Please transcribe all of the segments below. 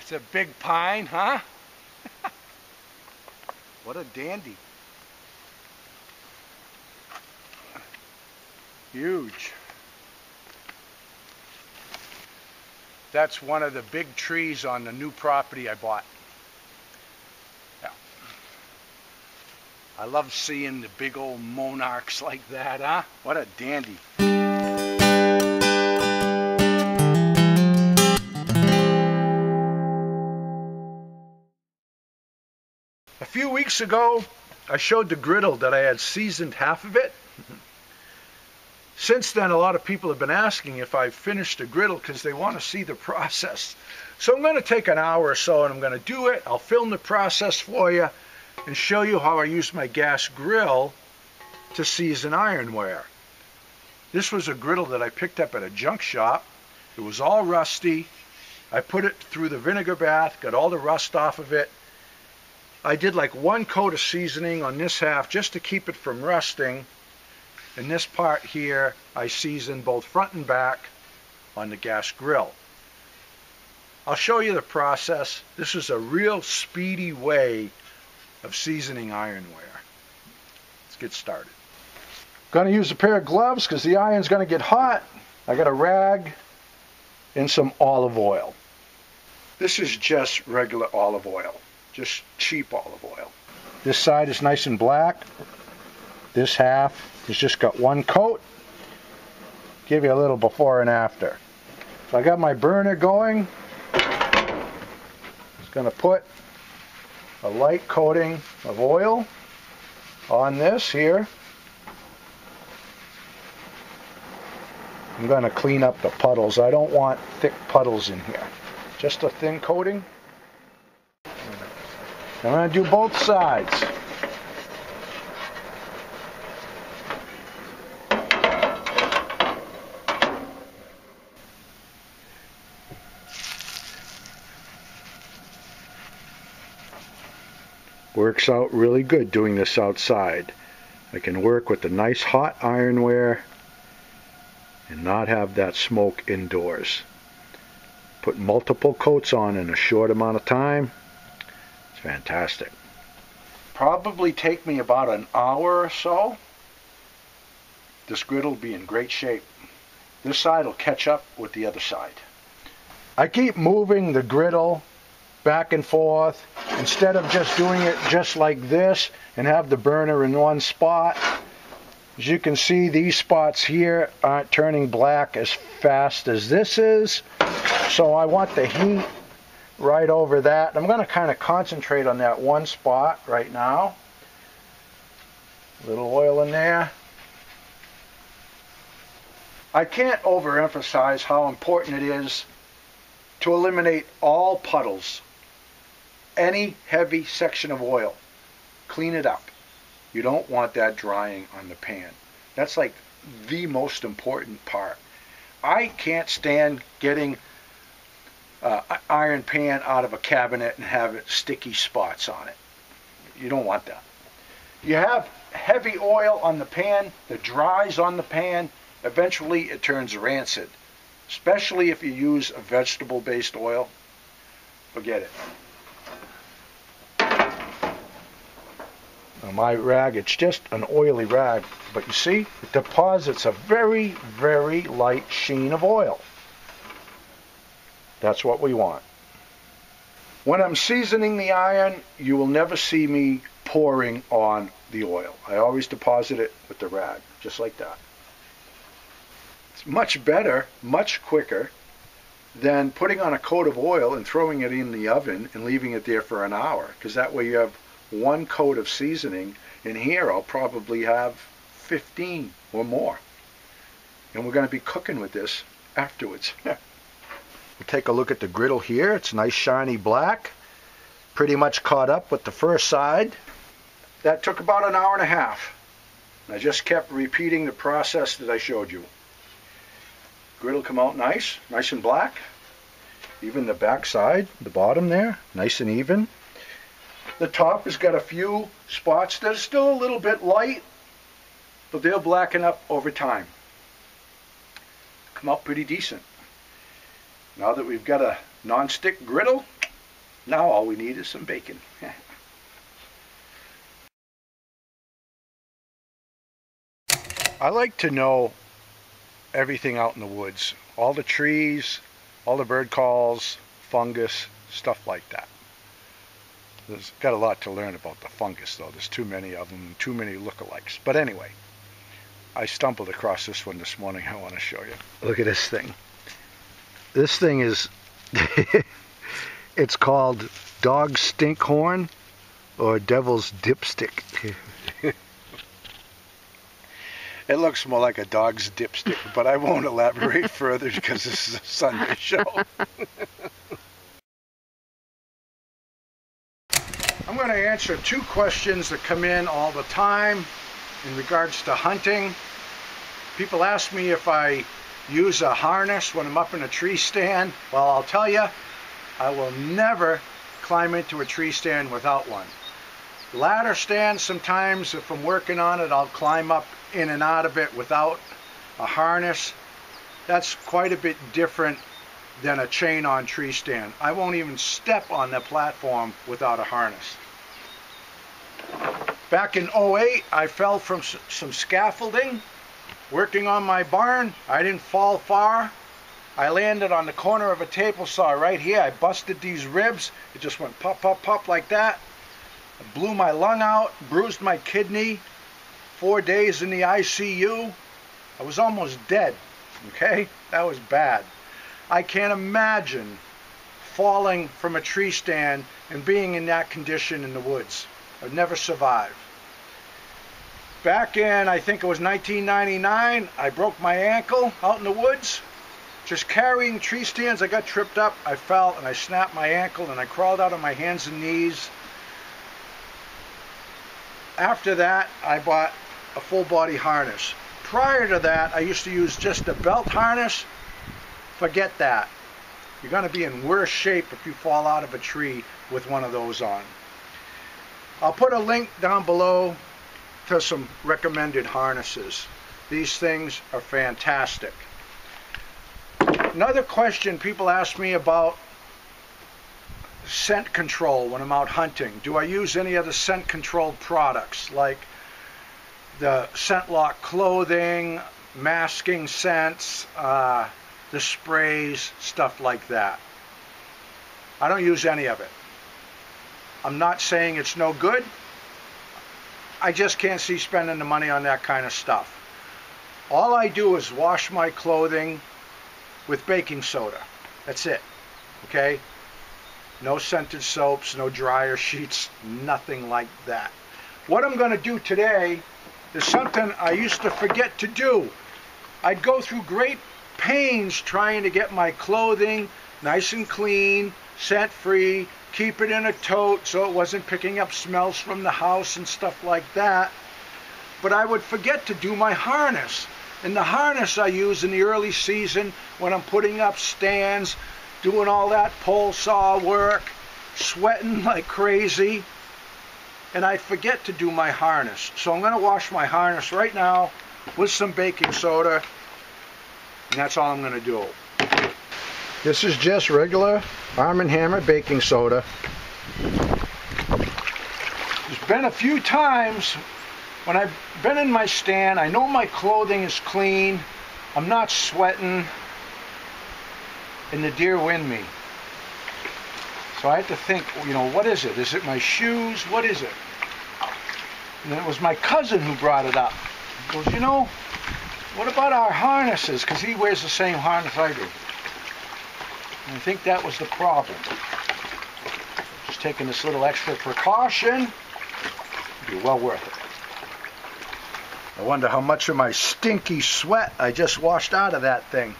It's a big pine, huh? What a dandy. Huge. That's one of the big trees on the new property I bought. Yeah. I love seeing the big old monarchs like that, huh? What a dandy. A few weeks ago, I showed the griddle that I had seasoned half of it. Since then, a lot of people have been asking if I finished the griddle because they want to see the process. So I'm going to take an hour or so and I'm going to do it. I'll film the process for you and show you how I use my gas grill to season ironware. This was a griddle that I picked up at a junk shop. It was all rusty. I put it through the vinegar bath, got all the rust off of it. I did like one coat of seasoning on this half just to keep it from rusting. In this part here, I seasoned both front and back on the gas grill. I'll show you the process. This is a real speedy way of seasoning ironware. Let's get started. Going to use a pair of gloves because the iron's going to get hot. I got a rag and some olive oil. This is just regular olive oil. Just cheap olive oil. This side is nice and black. This half has just got one coat. Give you a little before and after. So I got my burner going. Just going to put a light coating of oil on this here. I'm going to clean up the puddles. I don't want thick puddles in here. Just a thin coating. I'm going to do both sides. Works out really good doing this outside. I can work with the nice hot ironware and not have that smoke indoors. Put multiple coats on in a short amount of time. Fantastic. Probably take me about an hour or so. This griddle will be in great shape. This side will catch up with the other side. I keep moving the griddle back and forth instead of just doing it just like this and have the burner in one spot. As you can see, these spots here aren't turning black as fast as this is. So I want the heat right over that. I'm going to kind of concentrate on that one spot right now. A little oil in there. I can't overemphasize how important it is to eliminate all puddles. Any heavy section of oil, clean it up. You don't want that drying on the pan. That's like the most important part. I can't stand getting iron pan out of a cabinet and have sticky spots on it. You don't want that. You have heavy oil on the pan that dries on the pan, eventually it turns rancid. Especially if you use a vegetable-based oil. Forget it. Now my rag, it's just an oily rag, but you see, it deposits a very, very light sheen of oil. That's what we want. When I'm seasoning the iron, you will never see me pouring on the oil. I always deposit it with the rag, just like that. It's much better, much quicker than putting on a coat of oil and throwing it in the oven and leaving it there for an hour, because that way you have one coat of seasoning. In here I'll probably have 15 or more. And we're going to be cooking with this afterwards. We'll take a look at the griddle here. It's nice shiny black. Pretty much caught up with the first side. That took about an hour and a half. I just kept repeating the process that I showed you. Griddle come out nice, nice and black. Even the back side, the bottom there, nice and even. The top has got a few spots that are still a little bit light, but they'll blacken up over time. Come out pretty decent. Now that we've got a non-stick griddle, Now all we need is some bacon. I like to know everything out in the woods. All the trees, all the bird calls, fungus, stuff like that. There's got a lot to learn about the fungus though. There's too many of them, too many lookalikes. But anyway, I stumbled across this one this morning. I want to show you. Look at this thing. This thing is, it's called dog stinkhorn or devil's dipstick. It looks more like a dog's dipstick, but I won't elaborate further because this is a Sunday show. I'm going to answer two questions that come in all the time in regards to hunting. People ask me if I use a harness when I'm up in a tree stand. Well, I'll tell you, I will never climb into a tree stand without one. Ladder stand, sometimes if I'm working on it, I'll climb up in and out of it without a harness. That's quite a bit different than a chain on tree stand. I won't even step on the platform without a harness. Back in '08, I fell from some scaffolding working on my barn. I didn't fall far. I landed on the corner of a table saw right here. I busted these ribs. It just went pop, pop, pop like that. I blew my lung out, bruised my kidney. 4 days in the ICU. I was almost dead. Okay? That was bad. I can't imagine falling from a tree stand and being in that condition in the woods. I'd never survive. Back in, I think it was 1999, I broke my ankle out in the woods. Just carrying tree stands, I got tripped up, I fell, and I snapped my ankle, and I crawled out on my hands and knees. After that, I bought a full body harness. Prior to that, I used to use just a belt harness. Forget that. You're going to be in worse shape if you fall out of a tree with one of those on. I'll put a link down below to some recommended harnesses. These things are fantastic. Another question people ask me about scent control when I'm out hunting. Do I use any of the scent control products like the scent lock clothing, masking scents, the sprays, stuff like that? I don't use any of it. I'm not saying it's no good. I just can't see spending the money on that kind of stuff. All I do is wash my clothing with baking soda. That's it. Okay? No scented soaps, no dryer sheets, nothing like that. What I'm going to do today is something I used to forget to do. I'd go through great pains trying to get my clothing nice and clean, scent-free, keep it in a tote so it wasn't picking up smells from the house and stuff like that. But I would forget to do my harness. And the harness I use in the early season when I'm putting up stands, doing all that pole saw work, sweating like crazy, and I forget to do my harness. So I'm going to wash my harness right now with some baking soda, and that's all I'm going to do. This is just regular Arm & Hammer baking soda. There's been a few times when I've been in my stand, I know my clothing is clean, I'm not sweating, and the deer wind me. So I had to think, what is it? Is it my shoes? What is it? And then it was my cousin who brought it up. He goes, what about our harnesses? Because he wears the same harness I do. And I think that was the problem. Just taking this little extra precaution. It'll be well worth it. I wonder how much of my stinky sweat I just washed out of that thing.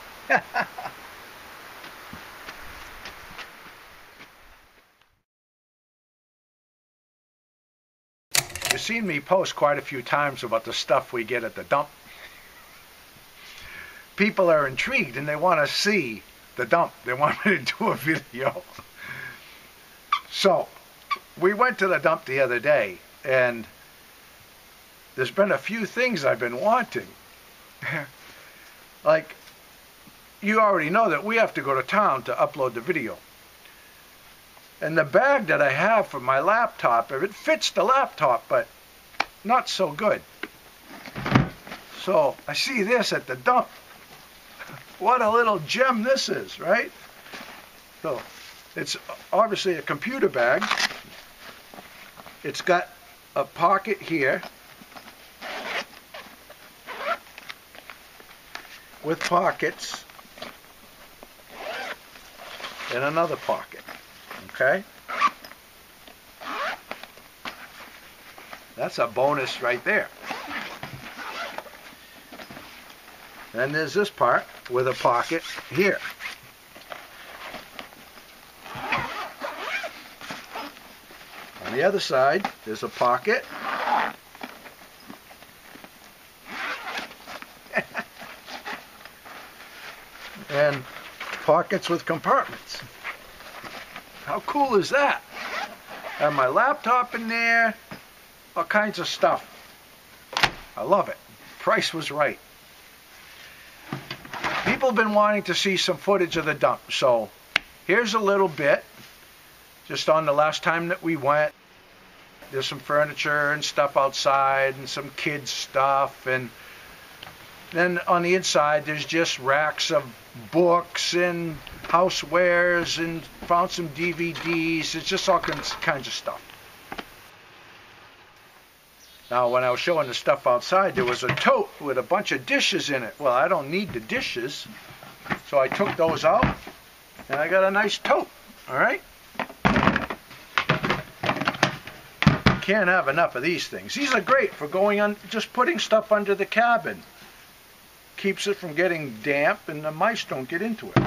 You've seen me post quite a few times about the stuff we get at the dump. People are intrigued and they want to see the dump. They want me to do a video. So, we went to the dump the other day, and there's been a few things I've been wanting. Like, you already know that we have to go to town to upload the video. And the bag that I have for my laptop, it fits the laptop, but not so good. So I see this at the dump. What a little gem this is, right? So it's obviously a computer bag. It's got a pocket here with pockets and another pocket. Okay? That's a bonus right there. Then there's this part with a pocket here. On the other side, there's a pocket. And pockets with compartments. How cool is that? I have my laptop in there, all kinds of stuff. I love it. Price was right. People have been wanting to see some footage of the dump, so here's a little bit. Just on the last time that we went, there's some furniture and stuff outside and some kids stuff, and then on the inside there's just racks of books and housewares, and found some DVDs. It's just all kinds of stuff. Now, when I was showing the stuff outside, there was a tote with a bunch of dishes in it. Well, I don't need the dishes, so I took those out, and I got a nice tote. All right? Can't have enough of these things. These are great for going on, just putting stuff under the cabin. Keeps it from getting damp, and the mice don't get into it.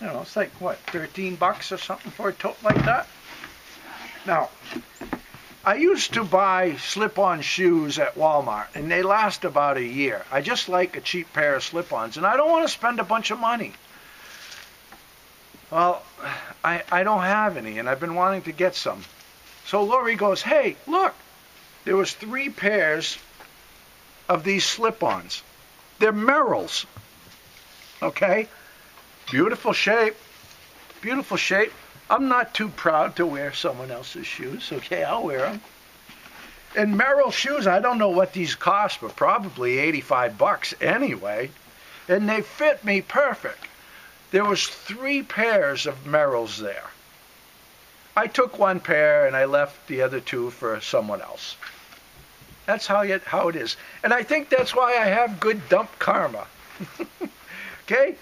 You know, it's like, what, 13 bucks or something for a tote like that? Now, I used to buy slip-on shoes at Walmart, and they last about a year. I just like a cheap pair of slip-ons, and I don't want to spend a bunch of money. Well, I don't have any, and I've been wanting to get some. So Lori goes, hey, look, there was 3 pairs of these slip-ons. They're Merrells. Okay? Beautiful shape. Beautiful shape. I'm not too proud to wear someone else's shoes. Okay, I'll wear them. And Merrell shoes, I don't know what these cost, but probably 85 bucks anyway. And they fit me perfect. There was 3 pairs of Merrells there. I took 1 pair and I left the other 2 for someone else. That's how it is. And I think that's why I have good dump karma. Okay?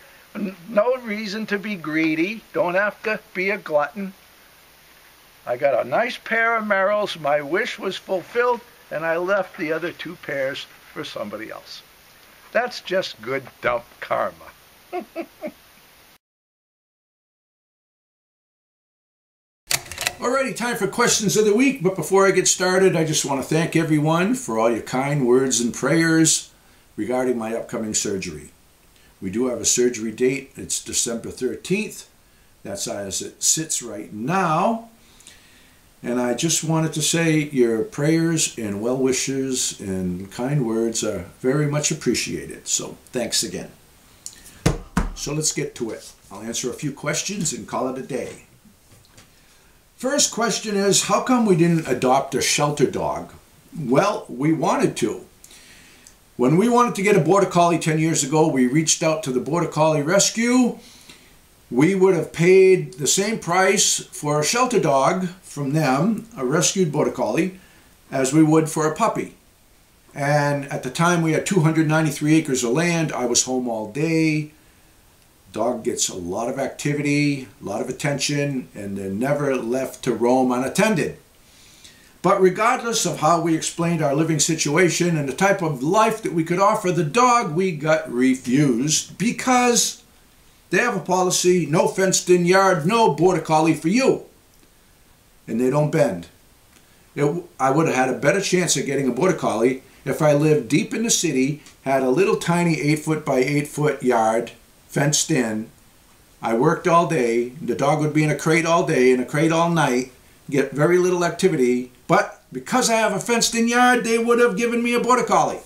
No reason to be greedy. Don't have to be a glutton. I got a nice pair of Merrells. My wish was fulfilled, and I left the other 2 pairs for somebody else. That's just good dump karma. Alrighty, time for questions of the week. But before I get started, I just want to thank everyone for all your kind words and prayers regarding my upcoming surgery. We do have a surgery date. It's December 13th. That's as it sits right now. And I just wanted to say your prayers and well wishes and kind words are very much appreciated. So thanks again. So let's get to it. I'll answer a few questions and call it a day. First question is, how come we didn't adopt a shelter dog? Well, we wanted to. When we wanted to get a Border Collie 10 years ago, we reached out to the Border Collie Rescue. We would have paid the same price for a shelter dog from them, a rescued Border Collie, as we would for a puppy. And at the time we had 293 acres of land. I was home all day. Dog gets a lot of activity, a lot of attention, and they're never left to roam unattended. But regardless of how we explained our living situation and the type of life that we could offer the dog, we got refused because they have a policy, no fenced-in yard, no Border Collie for you. And they don't bend. I would have had a better chance of getting a Border Collie if I lived deep in the city, had a little tiny 8-foot by 8-foot yard, fenced in. I worked all day. The dog would be in a crate all day, in a crate all night, get very little activity. But because I have a fenced-in yard, they would have given me a Border Collie.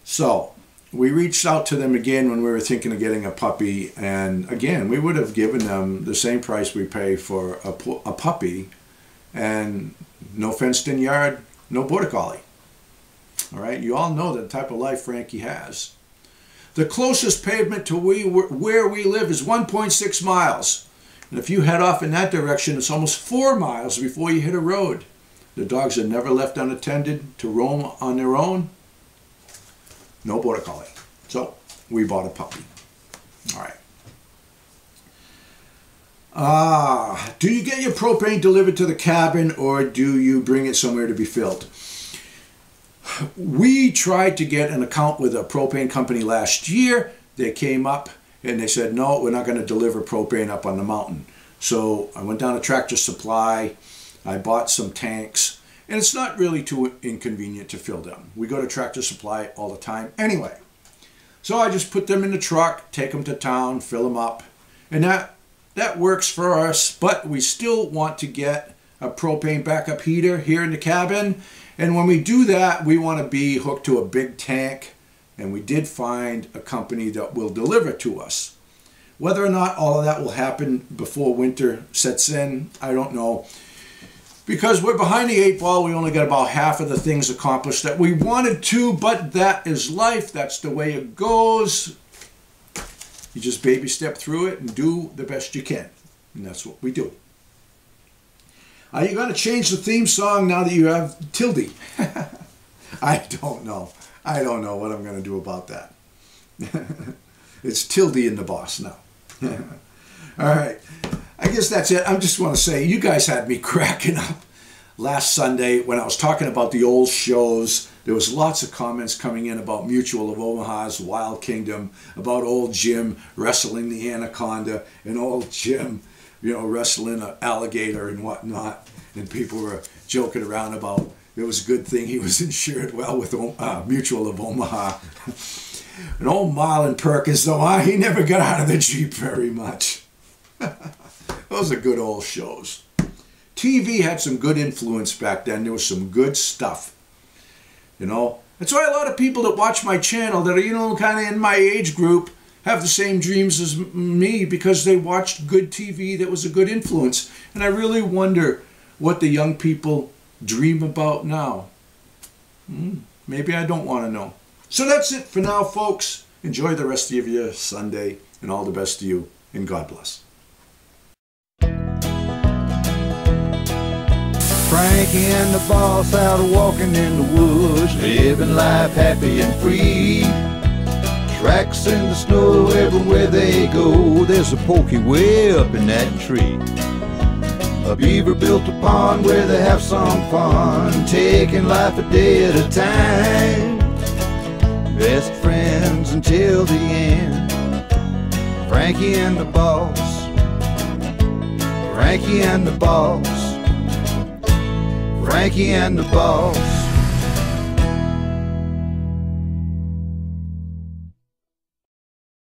So, we reached out to them again when we were thinking of getting a puppy, and again, we would have given them the same price we pay for a puppy, and no fenced-in yard, no border collie. All right, you all know the type of life Frankie has. The closest pavement to where we live is 1.6 miles. And if you head off in that direction, it's almost 4 miles before you hit a road. The dogs are never left unattended to roam on their own. No border collie. So we bought a puppy. All right. Do you get your propane delivered to the cabin, or do you bring it somewhere to be filled? We tried to get an account with a propane company last year. They came up and they said, no, we're not going to deliver propane up on the mountain. So I went down to Tractor Supply. I bought some tanks, and it's not really too inconvenient to fill them. We go to Tractor Supply all the time anyway. So I just put them in the truck, take them to town, fill them up, and that works for us. But we still want to get a propane backup heater here in the cabin. And when we do that, we want to be hooked to a big tank, and we did find a company that will deliver to us. Whether or not all of that will happen before winter sets in, I don't know. Because we're behind the 8 ball, we only got about half of the things accomplished that we wanted to, but that is life. That's the way it goes. You just baby step through it and do the best you can. And that's what we do. Are you going to change the theme song now that you have Tildy? I don't know. I don't know what I'm going to do about that. It's Tildy and the boss now. All right. I guess that's it. I just want to say, you guys had me cracking up last Sunday when I was talking about the old shows. There was lots of comments coming in about Mutual of Omaha's Wild Kingdom, about old Jim wrestling the anaconda, and old Jim, you know, wrestling an alligator and whatnot. And people were joking around about it was a good thing he was insured well with Mutual of Omaha. And old Marlon Perkins, though, he never got out of the Jeep very much. Those are good old shows. TV had some good influence back then. There was some good stuff. You know, that's why a lot of people that watch my channel that are, you know, kind of in my age group have the same dreams as me, because they watched good TV that was a good influence. And I really wonder what the young people dream about now. Maybe I don't want to know. So that's it for now, folks. Enjoy the rest of your Sunday, and all the best to you, and God bless. Frankie and the boss out walking in the woods, living life happy and free. Tracks in the snow everywhere they go. There's a pokey way up in that tree. A beaver built a pond where they have some fun, taking life a day at a time. Best friends until the end. Frankie and the boss. Frankie and the boss. Frankie and the boss.